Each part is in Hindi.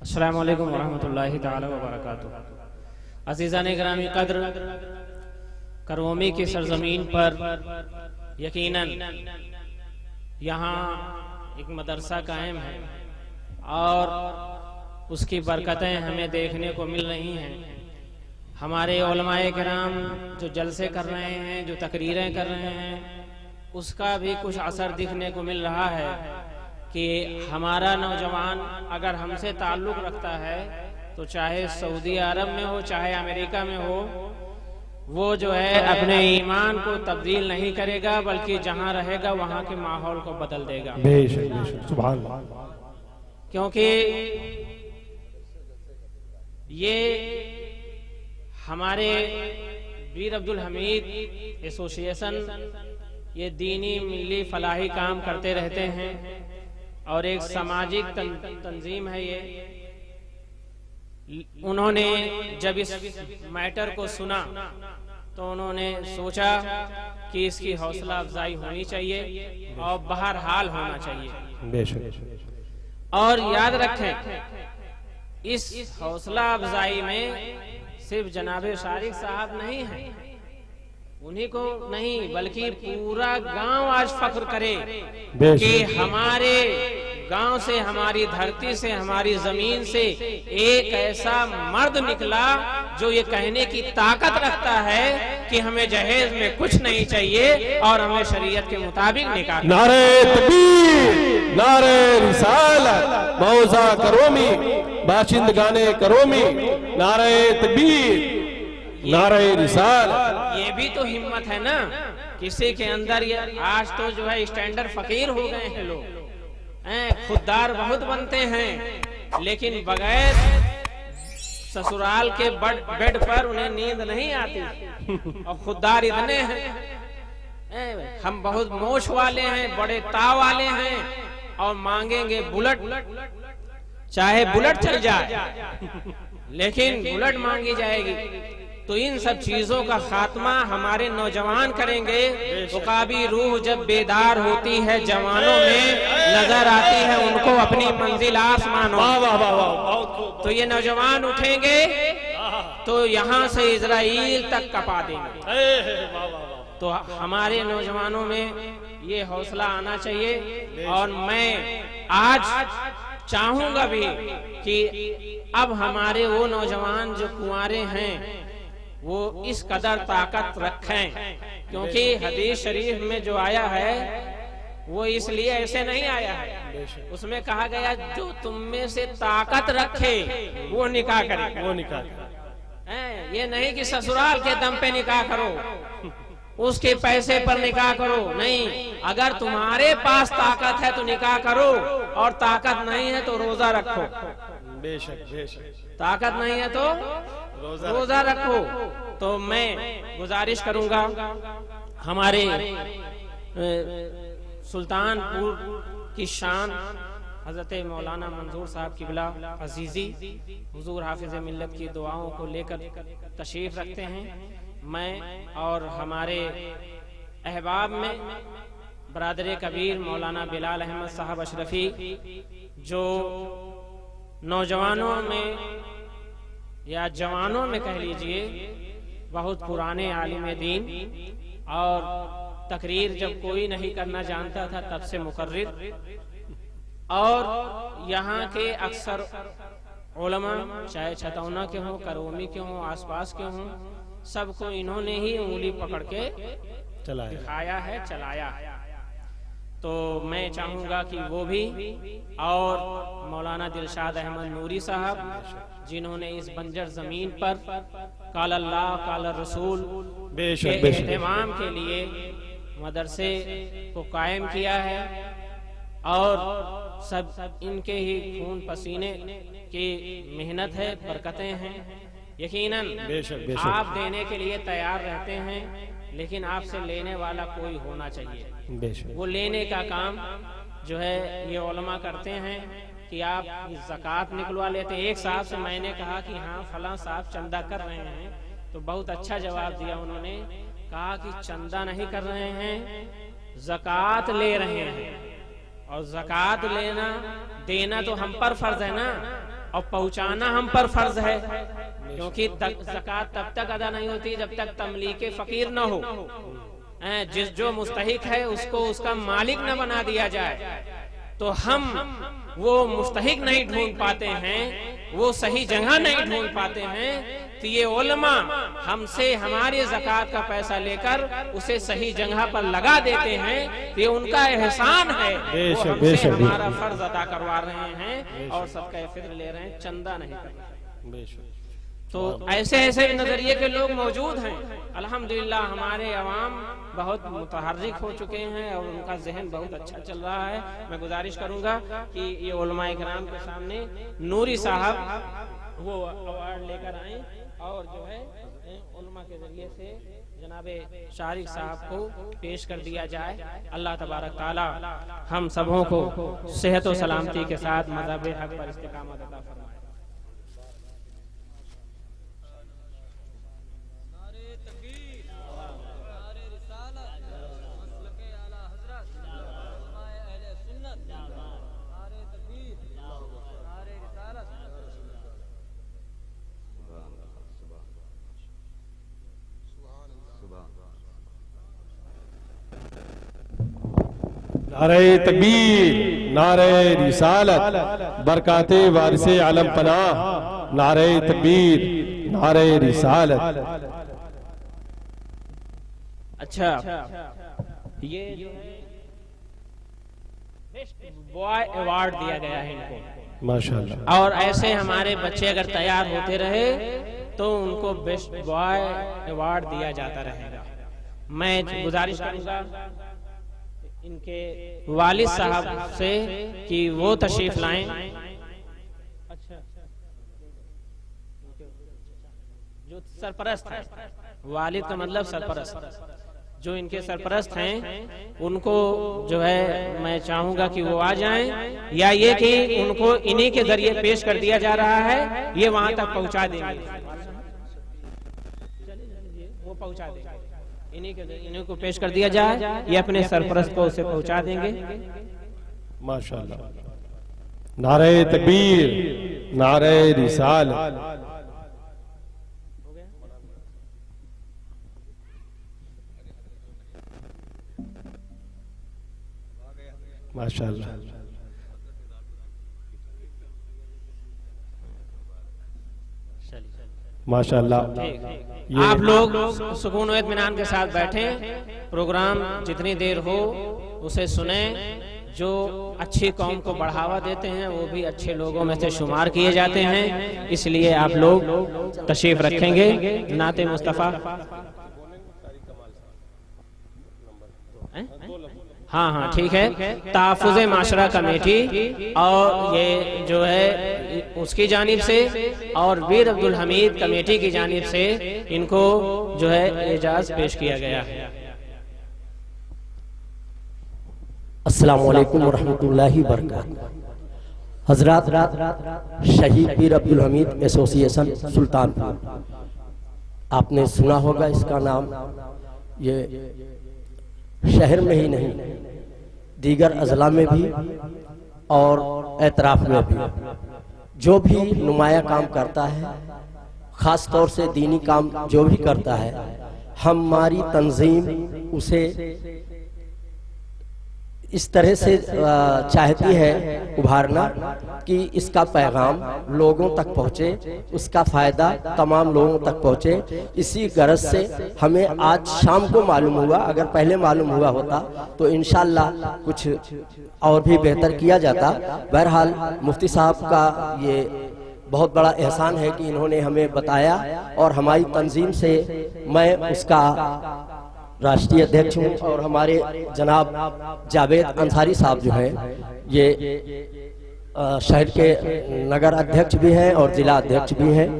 अस्सलामु अलैकुम वरहमतुल्लाहि ताला वबरकातुहू। अज़ीज़ान गिरामी क़द्र, करोमी की सरजमीन पर यकीनन यहाँ एक मदरसा कायम है और उसकी बरकतें हमें देखने को मिल रही हैं। हमारे उलमाए किराम जो जलसे कर रहे हैं, जो तकरीरें कर रहे हैं, उसका भी कुछ असर दिखने को मिल रहा है कि हमारा नौजवान अगर हमसे ताल्लुक़ रखता है तो चाहे सऊदी अरब में हो चाहे अमेरिका में हो, वो जो है अपने ईमान को तब्दील नहीं करेगा, बल्कि जहाँ रहेगा वहाँ के माहौल को बदल देगा। बेशक बेशक, सुभान अल्लाह। क्योंकि ये हमारे वीर अब्दुल हमीद एसोसिएशन ये दीनी मिली फलाही काम करते रहते हैं और एक सामाजिक तंजीम है ये। उन्होंने जब इस मैटर को सुना तो उन्होंने सोचा कि इसकी हौसला अफजाई होनी चाहिए और बहरहाल होना चाहिए। बेशक। और याद रखें, इस हौसला अफजाई में सिर्फ जनाबे शारिक साहब नहीं है, उन्हीं को नहीं बल्कि पूरा गांव आज फख्र करे कि हमारे गांव से, हमारी धरती से, हमारी जमीन से एक ऐसा मर्द निकला जो ये कहने की ताकत रखता है कि हमें जहेज में कुछ नहीं चाहिए और हमें शरीयत के मुताबिक निकाह। नारे तकबीर, नारे रिसालत, मौजा करोमी, बाशिंदगाने करोमी, नारे तकबीर, नारे रिसालत। ये भी तो हिम्मत है ना किसी के अंदर। ये आज तो जो है स्टैंडर्ड फकीर हो गए हैं लोग, खुददार बहुत बनते हैं, लेकिन बगैर ससुराल के बेड पर उन्हें नींद नहीं आती और खुददार इतने हैं। हम बहुत मोश वाले हैं, बड़े ताव वाले हैं और मांगेंगे बुलेट, चाहे बुलेट चल जाए लेकिन बुलेट मांगी जाएगी। तो इन सब चीजों का खात्मा हमारे नौजवान करेंगे तो काबी रूह जब बेदार होती है जवानों में, नजर आती है उनको अपनी मंजिल आसमानों। तो ये नौजवान उठेंगे तो यहाँ से इजराइल तक कपा देंगे। तो हमारे नौजवानों में ये हौसला आना चाहिए। और मैं आज चाहूंगा भी कि अब हमारे वो नौजवान जो कुंवारे हैं वो इस कदर ताकत रखें, क्योंकि हदीस शरीफ में जो आया है वो इसलिए ऐसे नहीं आया है। उसमें कहा गया जो तुम में से ताकत रखे वो निकाह करे, वो निकाह करे। ये नहीं कि ससुराल के दम पे निकाह करो, उसके पैसे पर निकाह करो, नहीं। अगर तुम्हारे पास ताकत है तो निकाह करो और ताकत नहीं है तो रोजा रखो। बेशक बेशक। ताकत नहीं है तो रोजा रखो। तो मैं गुजारिश करूंगा हमारे सुल्तानपुर की शान हजरत मौलाना मंजूर साहब किबला अजीजी हुजूर हाफिज मिल्लत की दुआओं को लेकर तशरीफ रखते हैं। मैं और हमारे अहबाब में बरादर कबीर मौलाना बिलाल अहमद साहब अशरफी, जो नौजवानों में या जवानों में कह लीजिए बहुत पुराने आलिम दीन, और तकरीर जब कोई नहीं करना जानता था तब से मुकर्रिर, और यहाँ के अक्सर उलमा चाहे छतौना के हों, करोमी के हों, आसपास के हों, सबको इन्होंने ही उंगली पकड़ के दिखाया है, चलाया है। तो मैं चाहूंगा कि वो भी, और मौलाना दिलशाद अहमद नूरी साहब जिन्होंने इस बंजर जमीन पर काल अल्लाह काल रसूल के एहतमाम के लिए मदरसे को कायम किया है, और सब इनके ही खून पसीने की मेहनत है, बरकतें हैं। यकीनन आप देने के लिए तैयार रहते हैं, लेकिन आपसे लेने वाला कोई होना चाहिए। वो लेने का काम जो है ये उलमा करते हैं कि आप ज़कात निकलवा लेते हैं। एक साहब से मैंने कहा कि हाँ फलां साहब चंदा कर रहे हैं, तो बहुत अच्छा जवाब दिया उन्होंने, कहा कि चंदा नहीं कर रहे हैं, ज़कात ले रहे हैं। और ज़कात लेना देना तो हम पर फर्ज है ना, और पहुंचाना हम पर फर्ज है, क्योंकि ज़कात तब तक अदा नहीं होती जब तक तमलीके फकीर न हो। जिस जो मुस्तहिक है उसको उसका मालिक न बना दिया जाए। तो हम वो मुस्तहिक नहीं ढूंढ पाते हैं, वो सही जगह नहीं ढूंढ पाते हैं, तो ये उलमा हमसे हमारे ज़कात का पैसा लेकर उसे सही जगह पर लगा देते हैं। तो ये उनका एहसान है, वो हमसे हमारा फर्ज अदा करवा रहे हैं और सबका फिक्र ले रहे हैं, चंदा नहीं कर रहे। तो ऐसे ऐसे नजरिए के लोग मौजूद हैं। अल्हम्दुलिल्लाह हमारे अवाम बहुत मुतहर्रिक हो चुके हैं और उनका जहन बहुत अच्छा चल रहा है। मैं गुजारिश करूंगा कि ये उलमा इकराम के सामने नूरी साहब वो अवार्ड लेकर आए और जो है उलमा के जरिए से जनाबे शारिक साहब को पेश कर दिया जाए। अल्लाह तबारक ताला हम सबों को सेहत और सलामती के साथ मज़हब हक पर इस्तिकामत अता फरमाए। नारे तकबीर, नारे रिसालत, बरकाते वारिसे आलम पनाह, नारे तकबीर, नारे रिसालत। अच्छा, ये बेस्ट बॉय अवार्ड दिया गया है इनको माशाल्लाह। और ऐसे हमारे बच्चे अगर तैयार होते रहे तो उनको बेस्ट बॉय अवार्ड दिया जाता रहेगा। मैं गुजारिश करूंगा इनके वालिद साहब से कि वो तशरीफ लाएं। अच्छा, जो सरपरस्त है, वालिद का मतलब सरपरस्त, जो इनके सरपरस्त हैं उनको जो है मैं चाहूंगा कि वो आ जाएं, या ये कि उनको इन्हीं के जरिए पेश कर दिया जा रहा है, ये वहां तक पहुंचा देंगे, वो पहुंचा देंगे, इन्हीं को पेश कर दिया जाए, ये अपने सरपरस्त को उसे पहुंचा देंगे। माशाल्लाह। नारे तकबीर, नारे रिसालत। माशाल्लाह माशाल्लाह। आप लोग सुकून और इत्मीनान के साथ बैठे, प्रोग्राम जितनी देर हो उसे सुने। जो अच्छी कौम को बढ़ावा देते हैं वो भी अच्छे लोगों में से शुमार किए जाते हैं, इसलिए आप लोग तशरीफ रखेंगे। नाते मुस्तफ़ा, हाँ हाँ ठीक है। तहफ़्फ़ुज़ माशरा कमेटी और ये जो है उसकी जानिब से और वीर अब्दुल हमीद कमेटी की जानिब से इनको जो है एजाज़ पेश किया गया है। अस्सलामु अलैकुम वरहमतुल्लाहि वबरकातुहू। हजरात, शहीद वीर अब्दुल हमीद एसोसिएशन सुल्तानपुर, आपने सुना होगा इसका नाम। ये शहर में ही नहीं, दीगर अजला में भी और एतराफ में भी जो भी नुमाया काम करता है, ख़ास तौर से दीनी काम जो भी करता है, हमारी तंजीम उसे इस तरह से चाहती है उभारना कि इसका पैगाम लोगों तक पहुँचे, उसका फ़ायदा तमाम लोगों तक पहुँचे। इसी गरज से हमें आज शाम को मालूम हुआ, अगर पहले मालूम हुआ होता तो इंशाअल्लाह कुछ और भी बेहतर किया जाता। बहरहाल मुफ्ती साहब का ये बहुत बड़ा एहसान है कि इन्होंने हमें बताया और हमारी तंजीम से मैं उसका राष्ट्रीय अध्यक्ष हूँ और हमारे जनाब जावेद अंसारी साहब जो हैं ये शहर के नगर अध्यक्ष भी हैं और जिला अध्यक्ष भी हैं।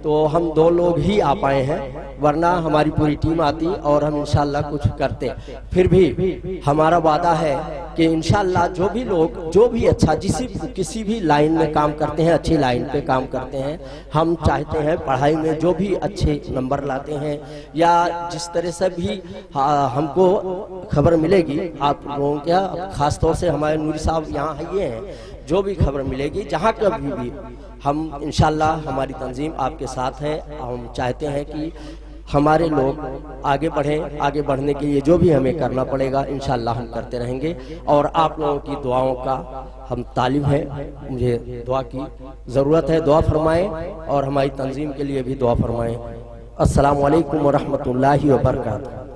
तो हम दो लोग ही आ पाए हैं, वरना हमारी पूरी टीम आती और हम इंशाल्लाह कुछ करते। फिर भी हमारा वादा है कि इंशाल्लाह जो भी लोग जो भी अच्छा किसी भी लाइन में काम करते हैं, अच्छी लाइन पे काम करते हैं, हम चाहते हैं पढ़ाई में जो भी अच्छे नंबर लाते हैं या जिस तरह से भी हमको खबर मिलेगी आप लोगों क्या, खास तौर से हमारे नूरी साहब यहाँ ये हैं जो भी खबर मिलेगी जहाँ कभी भी हम इंशाल्लाह हमारी तंजीम आपके साथ है। हम चाहते हैं कि हमारे लोग आगे बढ़ें, आगे बढ़ने के लिए जो भी हमें करना पड़ेगा इंशाल्लाह हम करते रहेंगे। और आप लोगों की दुआओं का हम तालिब हैं, मुझे दुआ की ज़रूरत है, दुआ फरमाएं और हमारी तंजीम के लिए भी दुआ फरमाएं। अस्सलामु अलैकुम व रहमतुल्लाहि व बरकातहू।